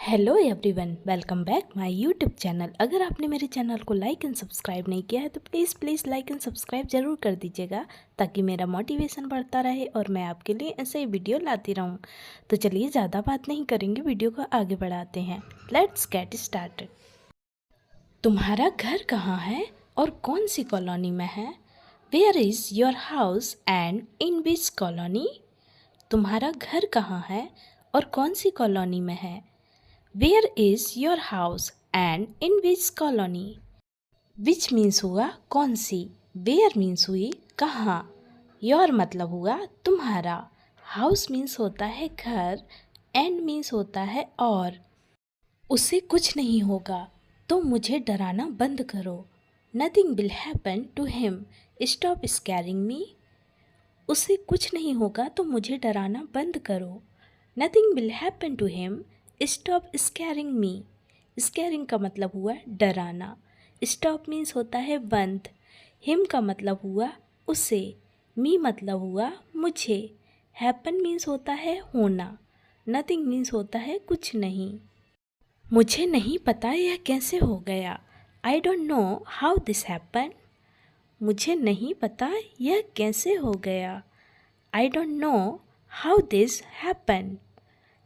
Hello everyone, welcome back my YouTube channel. अगर आपने मेरे चैनल को लाइक एंड सब्सक्राइब नहीं किया है तो प्लीज़ लाइक एंड सब्सक्राइब ज़रूर कर दीजिएगा ताकि मेरा मोटिवेशन बढ़ता रहे और मैं आपके लिए ऐसे ही वीडियो लाती रहूं। तो चलिए ज़्यादा बात नहीं करेंगे, वीडियो को आगे बढ़ाते हैं। Let's get started. तुम्हारा घर कहाँ है और कौन सी कॉलोनी में है? Where is your house and in which colony? तुम्हारा घर कहाँ है और कौन सी कॉलोनी में है? Where is your house and in which colony? Which means हुआ कौन सी, Where means हुई कहाँ, Your मतलब हुआ तुम्हारा, House means होता है घर, and means होता है और। उसे कुछ नहीं होगा तो मुझे डराना बंद करो। Nothing will happen to him. Stop scaring me. उसे कुछ नहीं होगा तो मुझे डराना बंद करो। Nothing will happen to him. Stop scaring me. Scaring का मतलब हुआ डराना। Stop means होता है बंद। Him का मतलब हुआ उसे। Me मतलब हुआ मुझे। Happen means होता है होना। Nothing means होता है कुछ नहीं। मुझे नहीं पता यह कैसे हो गया। I don't know how this happened. मुझे नहीं पता यह कैसे हो गया। I don't know how this happened.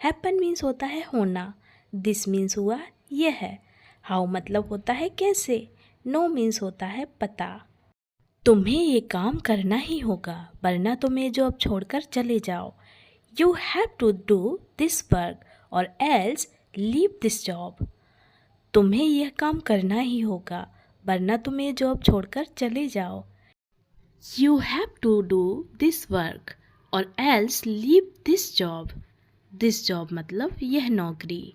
Happen means होता है होना। This means हुआ यह है। How मतलब होता है कैसे। No means होता है पता। तुम्हें ये काम करना ही होगा वरना तुम ये जॉब छोड़कर चले जाओ। You have to do this work or else leave this job. तुम्हें यह काम करना ही होगा वरना तुम ये जॉब छोड़कर चले जाओ। You have to do this work or else leave this job. This job मतलब यह नौकरी।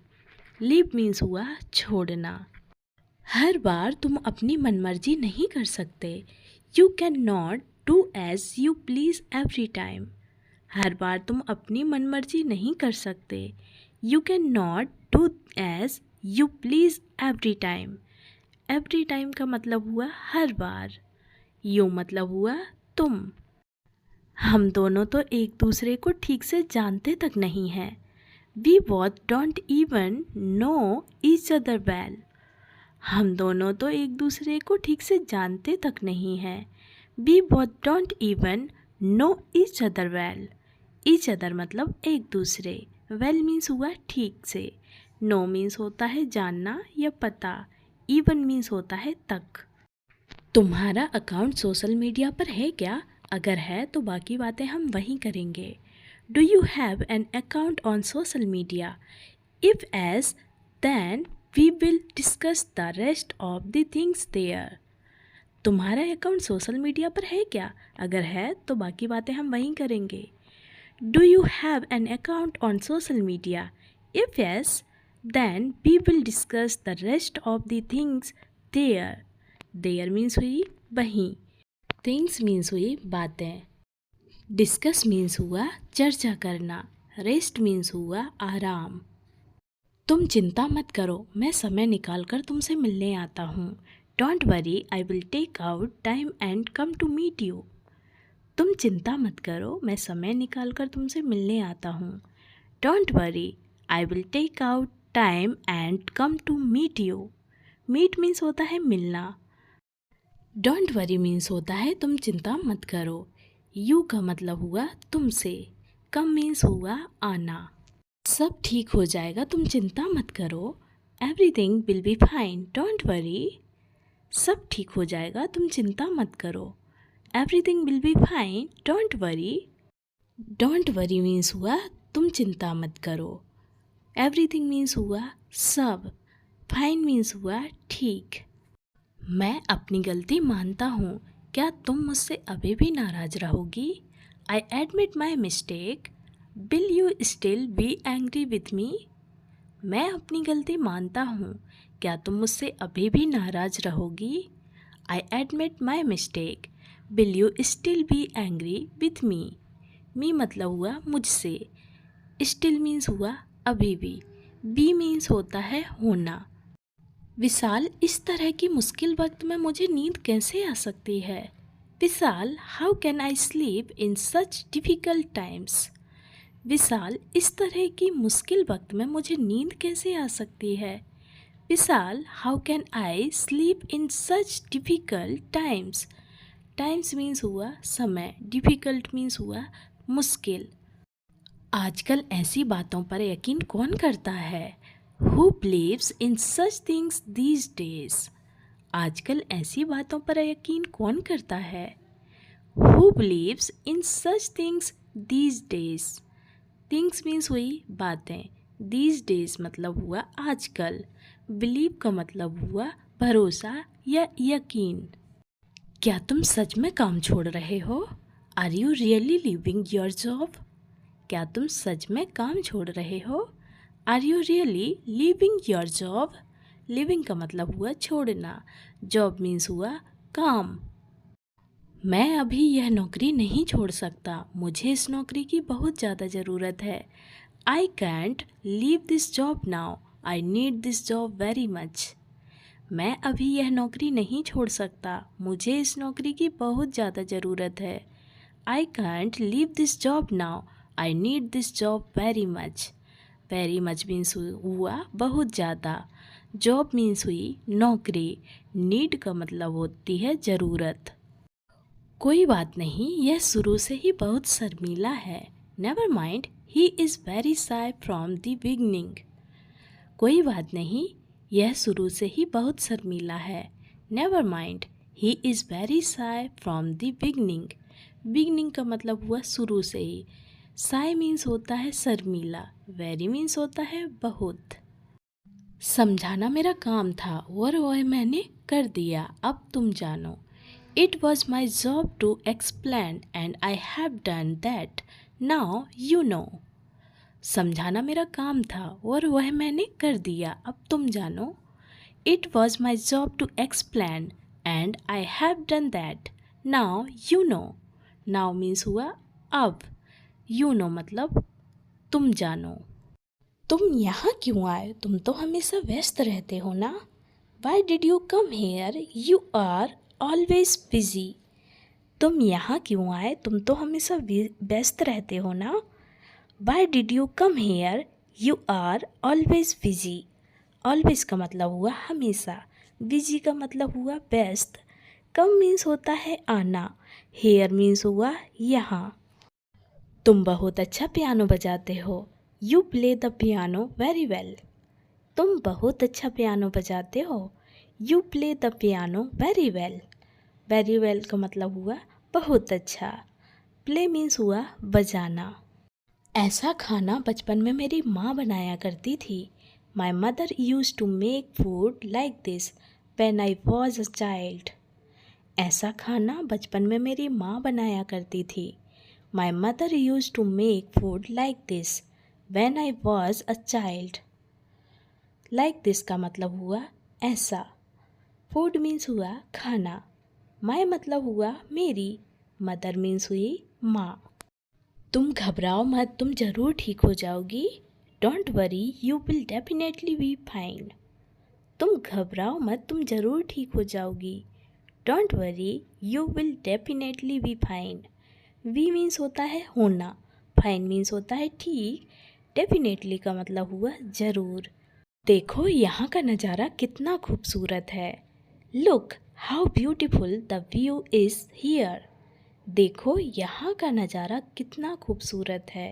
लीव मीन्स हुआ छोड़ना। हर बार तुम अपनी मनमर्जी नहीं कर सकते। You can not do as you please every time. हर बार तुम अपनी मनमर्जी नहीं कर सकते। You can not do as you please every time. Every time का मतलब हुआ हर बार। यू मतलब हुआ तुम। हम दोनों तो एक दूसरे को ठीक से जानते तक नहीं हैं। We both don't even know each other well. हम दोनों तो एक दूसरे को ठीक से जानते तक नहीं हैं। We both don't even know each other well. Each other मतलब एक दूसरे। Well means हुआ ठीक से। No means होता है जानना या पता। Even means होता है तक। तुम्हारा अकाउंट सोशल मीडिया पर है क्या? अगर है तो बाकी बातें हम वहीं करेंगे। Do you have an account on social media? If yes, then we will discuss the rest of the things there. तुम्हारा अकाउंट सोशल मीडिया पर है क्या? अगर है तो बाकी बातें हम वहीं करेंगे। Do you have an account on social media? If yes, then we will discuss the rest of the things there. There means हुई वहीं। Things means हुई बातें। डिस्कस मीन्स हुआ चर्चा करना। रेस्ट मीन्स हुआ आराम। तुम चिंता मत करो, मैं समय निकाल कर तुमसे मिलने आता हूँ। Don't worry, I will take out time and come to meet you. तुम चिंता मत करो, मैं समय निकाल कर तुमसे मिलने आता हूँ। Don't worry, I will take out time and come to meet you. Meet means होता है मिलना। डोंट वरी मीन्स होता है तुम चिंता मत करो। यू का मतलब हुआ तुमसे। कम मीन्स हुआ आना। सब ठीक हो जाएगा, तुम चिंता मत करो। Everything will be fine, don't worry. सब ठीक हो जाएगा, तुम चिंता मत करो। Everything will be fine, don't worry. Don't worry means हुआ तुम चिंता मत करो। एवरीथिंग मीन्स हुआ सब। फाइन मीन्स हुआ ठीक। मैं अपनी गलती मानता हूँ, क्या तुम मुझसे अभी भी नाराज़ रहोगी? I admit my mistake, will you still be angry with मी? मैं अपनी गलती मानता हूँ, क्या तुम मुझसे अभी भी नाराज़ रहोगी? I admit my mistake, will you still be angry with me? Me मतलब हुआ मुझसे। स्टिल मीन्स हुआ अभी भी। बी मीन्स होता है होना। विशाल, इस तरह की मुश्किल वक्त में मुझे नींद कैसे आ सकती है? Vishal, how can I sleep in such difficult times? Vishal, इस तरह की मुश्किल वक्त में मुझे नींद कैसे आ सकती है? Vishal, how can I sleep in such difficult times? Times means हुआ समय, डिफ़िकल्ट मीन्स हुआ मुश्किल। आजकल ऐसी बातों पर यकीन कौन करता है? Who believes in such things these days? आजकल ऐसी बातों पर यकीन कौन करता है? Who believes in such things these days? Things means हुई बातें, दीज डेज मतलब हुआ आजकल, बिलीव का मतलब हुआ भरोसा या यकीन। क्या तुम सच में काम छोड़ रहे हो? Are you really leaving your job? क्या तुम सच में काम छोड़ रहे हो? Are you really leaving your job? Leaving का मतलब हुआ छोड़ना, जॉब मीन्स हुआ काम। मैं अभी यह नौकरी नहीं छोड़ सकता, मुझे इस नौकरी की बहुत ज़्यादा ज़रूरत है। I can't leave this job now, I need this job very much. मैं अभी यह नौकरी नहीं छोड़ सकता, मुझे इस नौकरी की बहुत ज़्यादा ज़रूरत है। I can't leave this job now, I need this job very much. Very much means हुआ बहुत ज़्यादा, जॉब मीन्स हुई नौकरी, नीड का मतलब होती है ज़रूरत। कोई बात नहीं, यह शुरू से ही बहुत शर्मीला है। Never mind, he is very shy from the beginning. कोई बात नहीं, यह शुरू से ही बहुत शर्मीला है। Never mind, he is very shy from the beginning. Beginning का मतलब हुआ शुरू से ही। शाय मीन्स होता है शर्मीला, वेरी मीन्स होता है बहुत। समझाना मेरा काम था और वह मैंने कर दिया, अब तुम जानो। It was my job to explain and I have done that, now you know. समझाना मेरा काम था और वह मैंने कर दिया, अब तुम जानो। It was my job to explain and I have done that, now you know. Now means हुआ अब, यू नो मतलब तुम जानो। तुम यहाँ क्यों आए? तुम तो हमेशा व्यस्त रहते हो ना। Why did you come here? You are always busy. तुम यहाँ क्यों आए? तुम तो हमेशा व्यस्त रहते हो ना। Why did you come here? You are always busy. Always का मतलब हुआ हमेशा, बिजी का मतलब हुआ व्यस्त। कम मीन्स होता है आना, हेयर मीन्स हुआ यहाँ। तुम बहुत अच्छा पियानो बजाते हो। You play the piano very well. तुम बहुत अच्छा पियानो बजाते हो। You play the piano very well. Very well का मतलब हुआ बहुत अच्छा। प्ले मीन्स हुआ बजाना। ऐसा खाना बचपन में मेरी माँ बनाया करती थी। My mother used to make food like this when I was a child. ऐसा खाना बचपन में मेरी माँ बनाया करती थी। My mother used to make food like this when I was a child. Like this का मतलब हुआ ऐसा। फूड मीन्स हुआ खाना। माई मतलब हुआ मेरी। मदर मीन्स हुई माँ। तुम घबराओ मत, तुम ज़रूर ठीक हो जाओगी। Don't worry, you will definitely be fine. तुम घबराओ मत, तुम ज़रूर ठीक हो जाओगी। Don't worry, you will definitely be fine. Be means होता है होना, फाइन मीन्स होता है ठीक, डेफिनेटली का मतलब हुआ ज़रूर। देखो यहाँ का नज़ारा कितना खूबसूरत है। Look how beautiful the view is here. देखो यहाँ का नज़ारा कितना खूबसूरत है।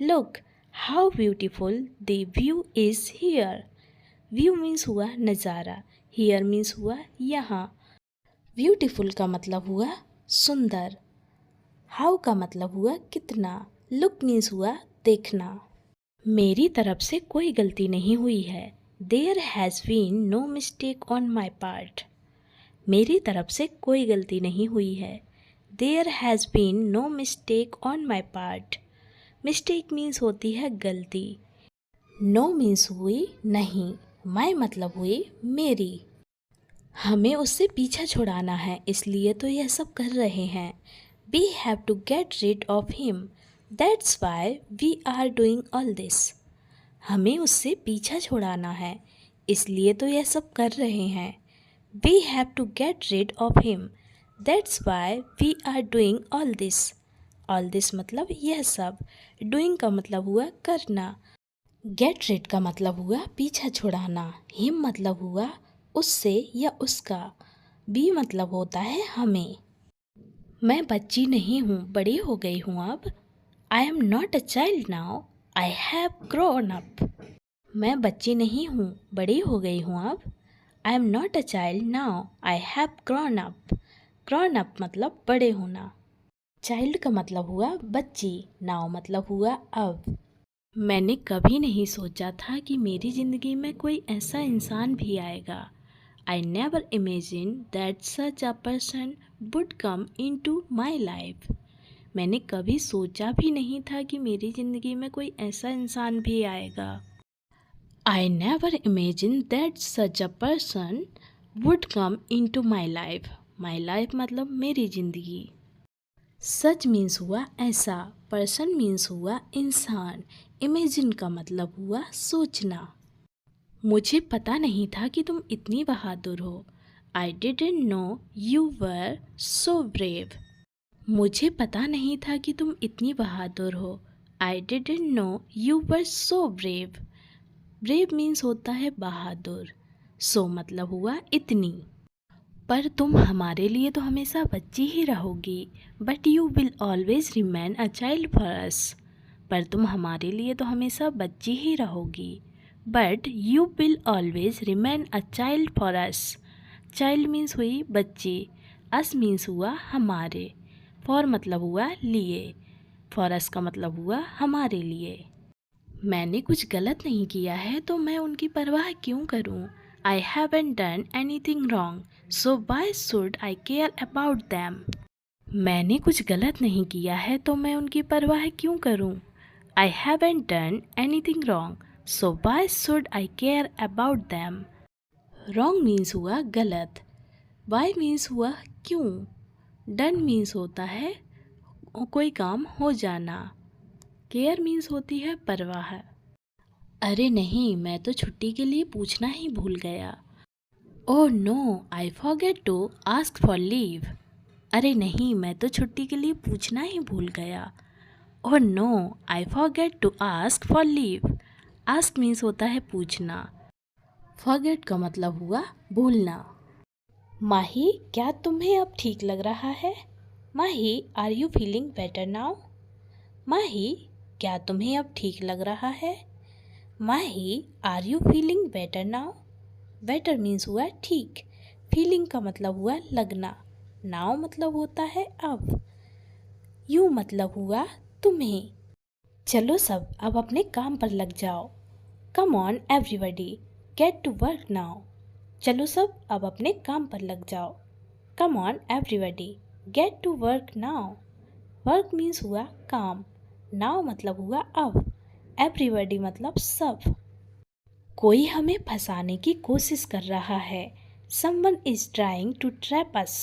Look how beautiful the view is here. View means हुआ नज़ारा, हियर मीन्स हुआ यहाँ। ब्यूटीफुल का मतलब हुआ सुंदर। हाउ का मतलब हुआ कितना। लुक मीन्स हुआ देखना। मेरी तरफ से कोई गलती नहीं हुई है। There has been no mistake on my part. मेरी तरफ से कोई गलती नहीं हुई है। There has been no mistake on my part. Mistake means होती है गलती। नो मीन्स हुई नहीं, माई मतलब हुई मेरी। हमें उससे पीछा छुड़ाना है, इसलिए तो यह सब कर रहे हैं। We have to get rid of him. That's why we are doing all this. हमें उससे पीछा छुड़ाना है, इसलिए तो यह सब कर रहे हैं। We have to get rid of him. That's why we are doing all this. All this मतलब यह सब। डूइंग का मतलब हुआ करना। गेट रेड का मतलब हुआ पीछा छुड़ाना। हिम मतलब हुआ उससे या उसका। बी मतलब होता है हमें। मैं बच्ची नहीं हूँ, बड़ी हो गई हूँ अब। I am not a child now, I have grown up. मैं बच्ची नहीं हूँ, बड़ी हो गई हूँ अब। I am not a child now, I have grown up. Grown up मतलब बड़े होना। चाइल्ड का मतलब हुआ बच्ची, नाउ मतलब हुआ अब। मैंने कभी नहीं सोचा था कि मेरी ज़िंदगी में कोई ऐसा इंसान भी आएगा। I never imagine that such a person would come into my life. मैंने कभी सोचा भी नहीं था कि मेरी ज़िंदगी में कोई ऐसा इंसान भी आएगा। I never imagine that such a person would come into my life. My life मतलब मेरी ज़िंदगी। सच मीन्स हुआ ऐसा, पर्सन मीन्स हुआ इंसान, इमेजिन का मतलब हुआ सोचना। मुझे पता नहीं था कि तुम इतनी बहादुर हो। I didn't know you were so brave. मुझे पता नहीं था कि तुम इतनी बहादुर हो। I didn't know you were so brave. Brave means होता है बहादुर। सो मतलब हुआ इतनी। पर तुम हमारे लिए तो हमेशा बच्ची ही रहोगी। But you will always remain a child for us. पर तुम हमारे लिए तो हमेशा बच्ची ही रहोगी। But you will always remain a child for us. Child means हुई बच्ची, अस मीन्स हुआ हमारे, फॉर मतलब हुआ लिए, फॉर अस का मतलब हुआ हमारे लिए। मैंने कुछ गलत नहीं किया है तो मैं उनकी परवाह क्यों करूं? I haven't done anything wrong, so why should I care about them? मैंने कुछ गलत नहीं किया है तो मैं उनकी परवाह क्यों करूं? I haven't done anything wrong, so why should I care about them? Wrong means हुआ गलत, why means हुआ क्यों, done means होता है कोई काम हो जाना, care means होती है परवाह। अरे नहीं, मैं तो छुट्टी के लिए पूछना ही भूल गया। Oh no, I forget to ask for leave. अरे नहीं, मैं तो छुट्टी के लिए पूछना ही भूल गया। Oh no, I forget to ask for leave. Ask means होता है पूछना। फॉरगेट का मतलब हुआ भूलना। माही, क्या तुम्हें अब ठीक लग रहा है? Mahi, are you feeling better now? Mahi, क्या तुम्हें अब ठीक लग रहा है? Mahi, are you feeling better now? Better means हुआ ठीक, फीलिंग का मतलब हुआ लगना, नाउ मतलब होता है अब, यू मतलब हुआ तुम्हें। चलो सब अब अपने काम पर लग जाओ। Come on everybody, get to work now. चलो सब अब अपने काम पर लग जाओ। Come on everybody, get to work now. Work means हुआ काम, नाउ मतलब हुआ अब, एवरीबॉडी मतलब सब। कोई हमें फंसाने की कोशिश कर रहा है। Someone is trying to trap us.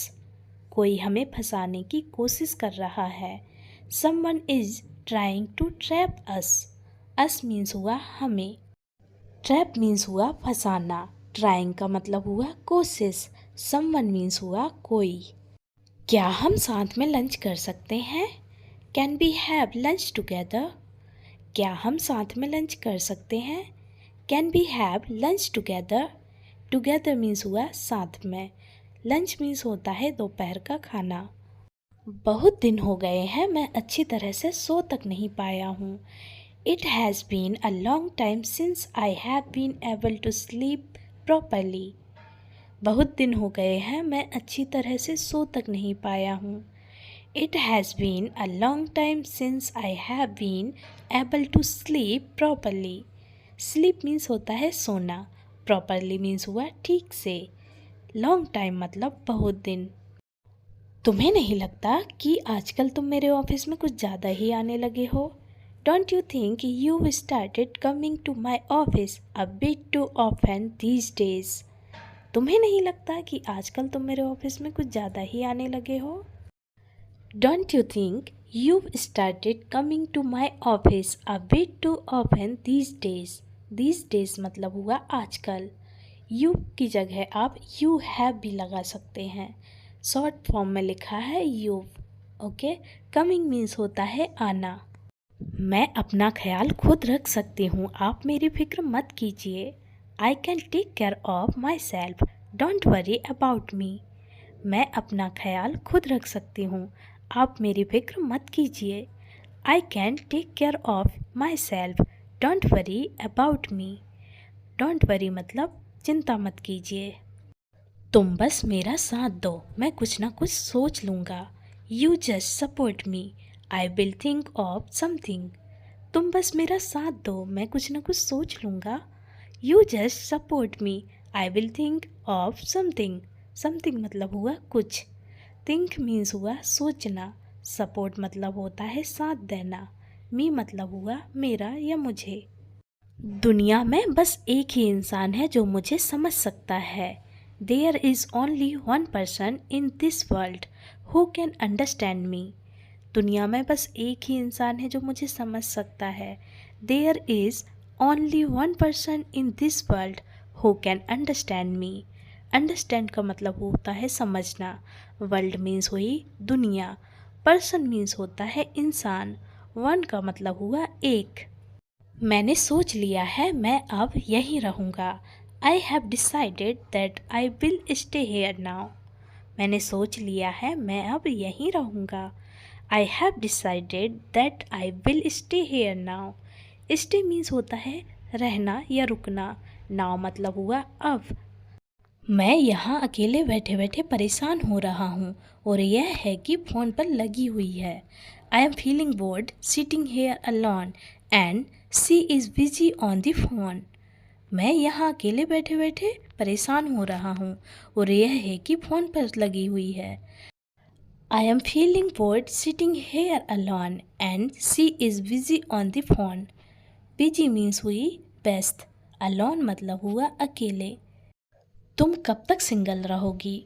कोई हमें फंसाने की कोशिश कर रहा है। Someone is trying to trap us. Us means हुआ हमें। Trap means हुआ फंसाना। Trying का मतलब हुआ कोशिश। Someone means हुआ कोई। क्या हम साथ में लंच कर सकते हैं? Can we have lunch together? क्या हम साथ में लंच कर सकते हैं? Can we have lunch together? Together means हुआ साथ में। लंच मीन्स होता है दोपहर का खाना। बहुत दिन हो गए हैं मैं अच्छी तरह से सो तक नहीं पाया हूँ। It has been a long time since I have been able to sleep properly. बहुत दिन हो गए हैं मैं अच्छी तरह से सो तक नहीं पाया हूँ। It has been a long time since I have been able to sleep properly. Sleep means होता है सोना, प्रॉपरली मीन्स हुआ ठीक से, लॉन्ग टाइम मतलब बहुत दिन। तुम्हें नहीं लगता कि आजकल तुम मेरे ऑफिस में कुछ ज़्यादा ही आने लगे हो? Don't you think you started coming to my office a bit too often these days? तुम्हें नहीं लगता कि आजकल तुम मेरे ऑफिस में कुछ ज़्यादा ही आने लगे हो? Don't you think you started coming to my office a bit too often these days? These days मतलब हुआ आजकल। यू की जगह आप यू हैव भी लगा सकते हैं। शॉर्ट फॉर्म में लिखा है यू। ओके। कमिंग मीन्स होता है आना। मैं अपना ख्याल खुद रख सकती हूँ, आप मेरी फिक्र मत कीजिए। I can take care of my self, don't worry about me. मैं अपना ख्याल खुद रख सकती हूँ, आप मेरी फिक्र मत कीजिए। I can take care of my self, don't worry about me. Don't worry मतलब चिंता मत कीजिए। तुम बस मेरा साथ दो, मैं कुछ ना कुछ सोच लूँगा। You just support me, I will think of something. तुम बस मेरा साथ दो, मैं कुछ ना कुछ सोच लूँगा। You just support me, I will think of something. Something मतलब हुआ कुछ। थिंक मीन्स हुआ सोचना। सपोर्ट मतलब होता है साथ देना। मी मतलब हुआ मेरा या मुझे। दुनिया में बस एक ही इंसान है जो मुझे समझ सकता है। There is only one person in this world who can understand me. दुनिया में बस एक ही इंसान है जो मुझे समझ सकता है। There is only one person in this world who can understand me. Understand का मतलब होता है समझना। वर्ल्ड मीन्स हुई दुनिया। पर्सन मीन्स होता है इंसान। वन का मतलब हुआ एक। मैंने सोच लिया है मैं अब यहीं रहूँगा। I have decided that I will stay here now. मैंने सोच लिया है मैं अब यहीं रहूँगा। I have decided that I will stay here now. Stay means होता है रहना या रुकना। नाउ मतलब हुआ अब। मैं यहाँ अकेले बैठे बैठे परेशान हो रहा हूँ और यह है कि फ़ोन पर लगी हुई है। I am feeling board sitting here alone and she is busy on the phone. मैं यहाँ अकेले बैठे बैठे परेशान हो रहा हूँ और यह है कि फ़ोन पर लगी हुई है। I am feeling board sitting here alone and she is busy on the phone. Busy means हुई व्यस्त। अलोन मतलब हुआ अकेले। तुम कब तक सिंगल रहोगी?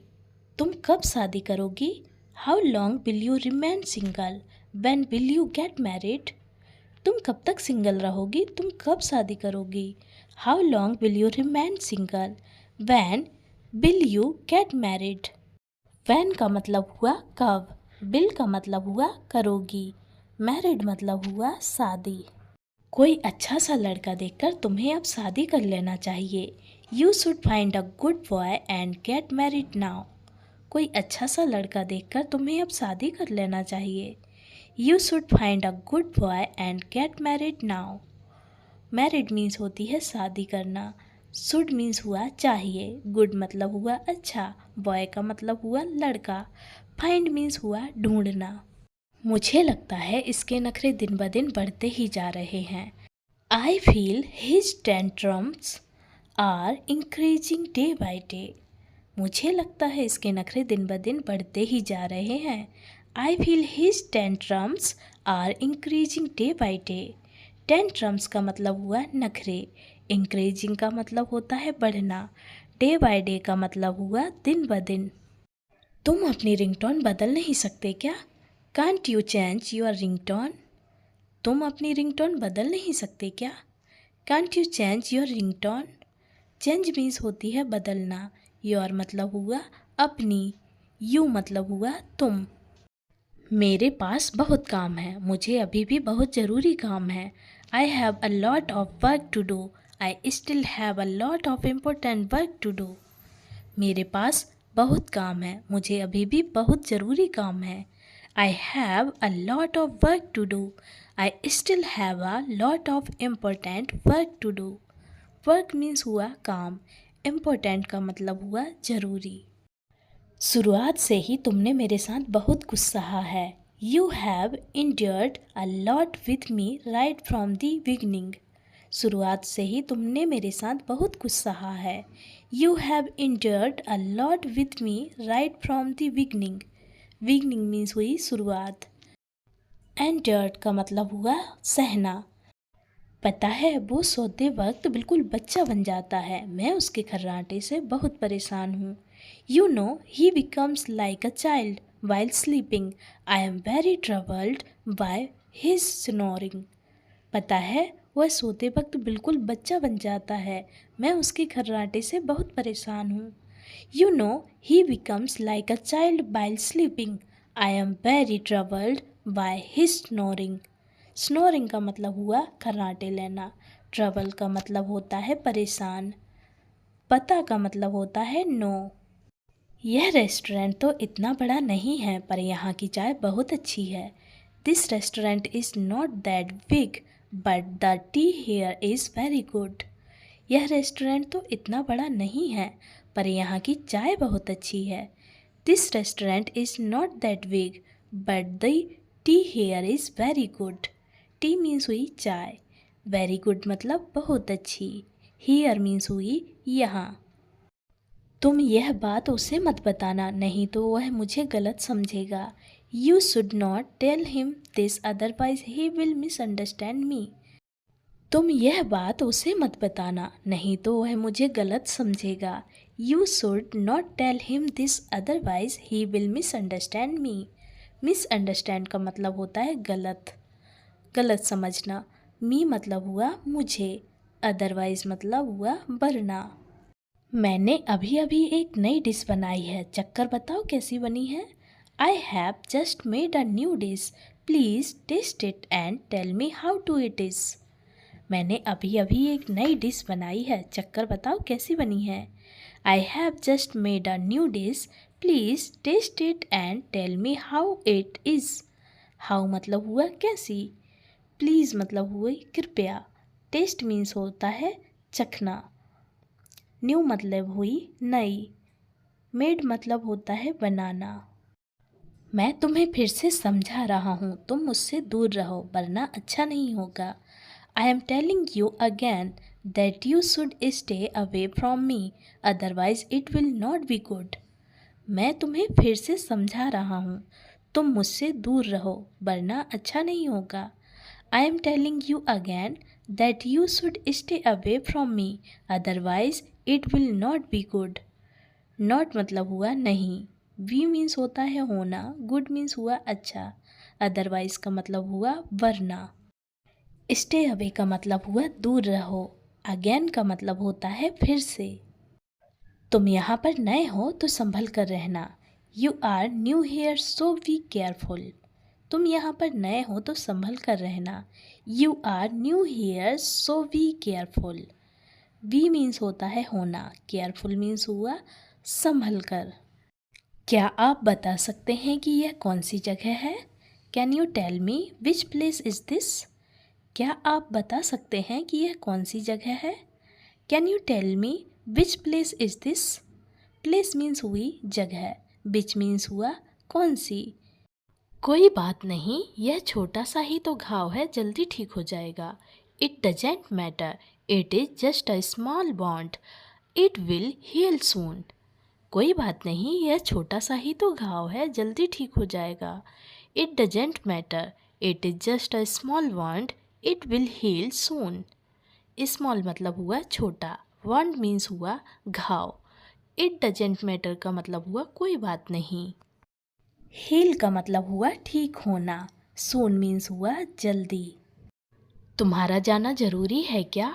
तुम कब शादी करोगी? How long will you remain single? When will you get married? तुम कब तक सिंगल रहोगी? तुम कब शादी करोगी? How long will you remain single? When will you get married? When का मतलब हुआ कब। विल का मतलब हुआ करोगी। मैरिड मतलब हुआ शादी। कोई अच्छा सा लड़का देखकर तुम्हें अब शादी कर लेना चाहिए। You should find a good boy and get married now. कोई अच्छा सा लड़का देखकर तुम्हें अब शादी कर लेना चाहिए। You should find a good boy and get married now. Married means होती है शादी करना। शुड मीन्स हुआ चाहिए। गुड मतलब हुआ अच्छा। बॉय का मतलब हुआ लड़का। फाइंड मीन्स हुआ ढूंढना। मुझे लगता है इसके नखरे दिन ब दिन बढ़ते ही जा रहे हैं। I feel his tantrums are increasing day by day. मुझे लगता है इसके नखरे दिन ब दिन बढ़ते ही जा रहे हैं। I feel his tantrums are increasing day by day. Tantrums का मतलब हुआ नखरे। इंक्रीजिंग का मतलब होता है बढ़ना। डे बाई डे का मतलब हुआ दिन ब दिन। तुम अपनी रिंगटोन बदल नहीं सकते क्या? Can't you change your ringtone? तुम अपनी रिंगटोन बदल नहीं सकते क्या? Can't you change your ringtone? Change means होती है बदलना। योर मतलब हुआ अपनी। यू मतलब हुआ तुम। मेरे पास बहुत काम है, मुझे अभी भी बहुत ज़रूरी काम है। I have a lot of work to do. I still have a lot of important work to do. मेरे पास बहुत काम है, मुझे अभी भी बहुत ज़रूरी काम है। I have a lot of work to do. I still have a lot of important work to do. Work means हुआ काम। इम्पोर्टेंट का मतलब हुआ ज़रूरी। शुरुआत से ही तुमने मेरे साथ बहुत कुछ सहा है। You have endured a lot with me right from the beginning. शुरुआत से ही तुमने मेरे साथ बहुत कुछ सहा है। You have endured a lot with me right from the beginning. Beginning means हुई शुरुआत। एंड्योर्ड का मतलब हुआ सहना। पता है वो सोते वक्त बिल्कुल बच्चा बन जाता है, मैं उसके खर्राटे से बहुत परेशान हूँ। You know he becomes like a child while sleeping. I am very troubled by his snoring. पता है वह सोते वक्त बिल्कुल बच्चा बन जाता है, मैं उसके खर्राटे से बहुत परेशान हूँ। You know he becomes like a child while sleeping. I am very troubled by his snoring. Snoring का मतलब हुआ खर्राटे लेना। ट्रबल का मतलब होता है परेशान। पता का मतलब होता है नो। यह रेस्टोरेंट तो इतना बड़ा नहीं है, पर यहाँ की चाय बहुत अच्छी है। This restaurant is not that big but the T here is very good. यह रेस्टोरेंट तो इतना बड़ा नहीं है, पर यहाँ की चाय बहुत अच्छी है। This restaurant is not that big but the T here is very good. T means हुई चाय, वेरी गुड मतलब बहुत अच्छी, हियर मीन्स हुई यहाँ। तुम यह बात उसे मत बताना, नहीं तो वह मुझे गलत समझेगा। You should not tell him this otherwise he will misunderstand me. तुम यह बात उसे मत बताना, नहीं तो वह मुझे गलत समझेगा। You should not tell him this otherwise he will misunderstand me. Misunderstand का मतलब होता है गलत, गलत समझना। मी मतलब हुआ मुझे, अदरवाइज मतलब हुआ वरना। मैंने अभी अभी एक नई डिश बनाई है, चक्कर बताओ कैसी बनी है। I have just made a new dish, please taste it and tell me how to it is. मैंने अभी अभी एक नई डिश बनाई है, चक्कर बताओ कैसी बनी है। I have just made a new dish, please taste it and tell me how it is. How मतलब हुआ कैसी, प्लीज़ मतलब हुई कृपया, टेस्ट मीन्स होता है चखना, न्यू मतलब हुई नई, मेड मतलब होता है बनाना। मैं तुम्हें फिर से समझा रहा हूँ, तुम मुझसे दूर रहो वरना अच्छा नहीं होगा। I am telling you again that you should stay away from me, otherwise it will not be good. मैं तुम्हें फिर से समझा रहा हूँ, तुम मुझसे दूर रहो वरना अच्छा नहीं होगा। I am telling you again that you should stay away from me, otherwise it will not be good. Not मतलब हुआ नहीं, वी मीन्स होता है होना, गुड मीन्स हुआ अच्छा, अदरवाइज का मतलब हुआ वरना। स्टे अवे का मतलब हुआ दूर रहो, अगेन का मतलब होता है फिर से। तुम यहाँ पर नए हो तो संभल कर रहना। You are new here so be careful. तुम यहाँ पर नए हो तो संभल कर रहना। You are new here so be careful. Be means होता है होना, केयरफुल मीन्स हुआ संभल कर। क्या आप बता सकते हैं कि यह कौन सी जगह है। Can you tell me which place is this. क्या आप बता सकते हैं कि यह कौन सी जगह है। Can you tell me which place is this. Place means हुई जगह, विच मीन्स हुआ कौन सी। कोई बात नहीं, यह छोटा सा ही तो घाव है, जल्दी ठीक हो जाएगा। It doesn't matter, it is just a small bond, it will heal soon. कोई बात नहीं, यह छोटा सा ही तो घाव है, जल्दी ठीक हो जाएगा। It doesn't matter, it is just a small wound, it will heal soon. Small मतलब हुआ छोटा, वॉन्ड मीन्स हुआ घाव, इट डजेंट मैटर का मतलब हुआ कोई बात नहीं। हील का मतलब हुआ ठीक होना, सून मीन्स हुआ जल्दी। तुम्हारा जाना जरूरी है क्या।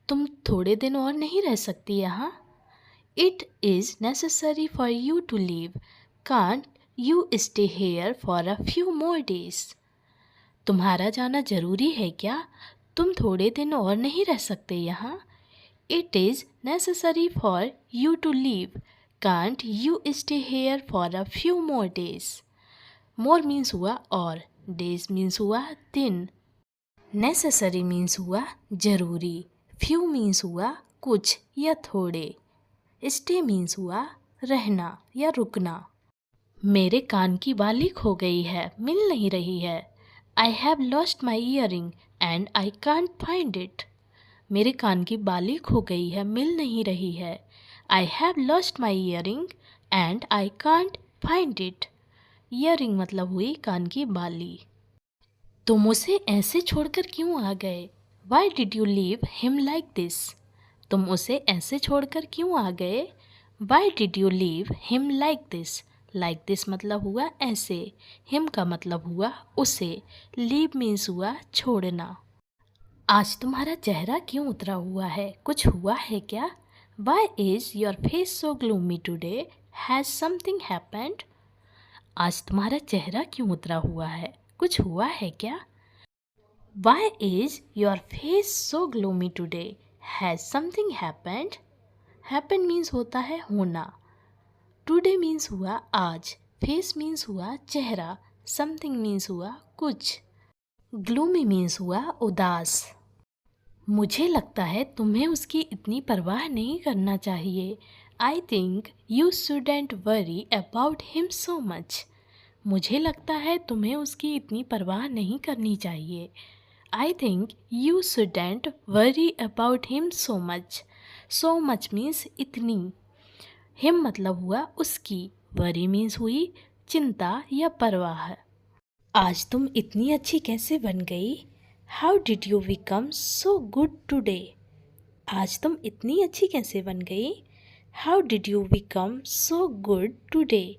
तुम थोड़े दिन और नहीं रह सकती यहाँ। It is necessary for you to leave, can't you stay here for a few more days. तुम्हारा जाना जरूरी है क्या, तुम थोड़े दिन और नहीं रह सकते यहाँ। It is necessary for you to leave, can't you stay here for a few more days. More means हुआ और, डेज मीन्स हुआ दिन। नेसेसरी मीन्स हुआ जरूरी, फ्यू मीन्स हुआ कुछ या थोड़े, स्टे मीन्स हुआ रहना या रुकना। मेरे कान की बाली खो गई है, मिल नहीं रही है। I have lost my earring and I can't find it. मेरे कान की बाली खो गई है, मिल नहीं रही है। I have lost my earring and I can't find it. Earring मतलब हुई कान की बाली। तुम उसे ऐसे छोड़कर क्यों आ गए। Y did you leave him like this. तुम उसे ऐसे छोड़कर क्यों आ गए। Y did you leave him like this. Like this मतलब हुआ ऐसे, हिम का मतलब हुआ उसे, लीव मीन्स हुआ छोड़ना। आज तुम्हारा चेहरा क्यों उतरा हुआ है, कुछ हुआ है क्या। Why is your face so gloomy today, has something happened. आज तुम्हारा चेहरा क्यों उतरा हुआ है? कुछ हुआ है क्या? Why is your face so gloomy today? Has something happened? Happen means होता है होना. Today means हुआ आज. Face means हुआ चेहरा. Something means हुआ कुछ. Gloomy means हुआ उदास. मुझे लगता है तुम्हें उसकी इतनी परवाह नहीं करना चाहिए. I think you shouldn't worry about him so much. मुझे लगता है तुम्हें उसकी इतनी परवाह नहीं करनी चाहिए. I think you shouldn't worry about him so much. So much means इतनी. Him मतलब हुआ उसकी. Worry means हुई चिंता या परवाह. आज तुम इतनी अच्छी कैसे बन गई? How did you become so good today? आज तुम इतनी अच्छी कैसे बन गई? How did you become so good today?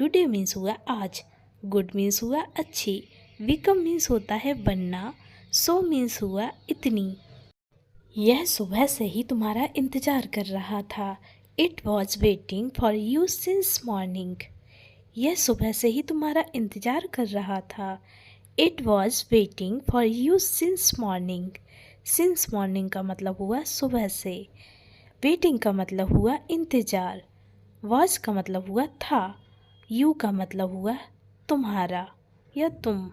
Today means हुआ आज. Good means हुआ अच्छी. Become means होता है बनना. So means हुआ इतनी. यह सुबह से ही तुम्हारा इंतज़ार कर रहा था. It was waiting for you since morning. यह सुबह से ही तुम्हारा इंतज़ार कर रहा था. It was waiting for you since morning. Since morning का मतलब हुआ सुबह से. Waiting का मतलब हुआ इंतज़ार. Was का मतलब हुआ था. You का मतलब हुआ तुम्हारा या तुम.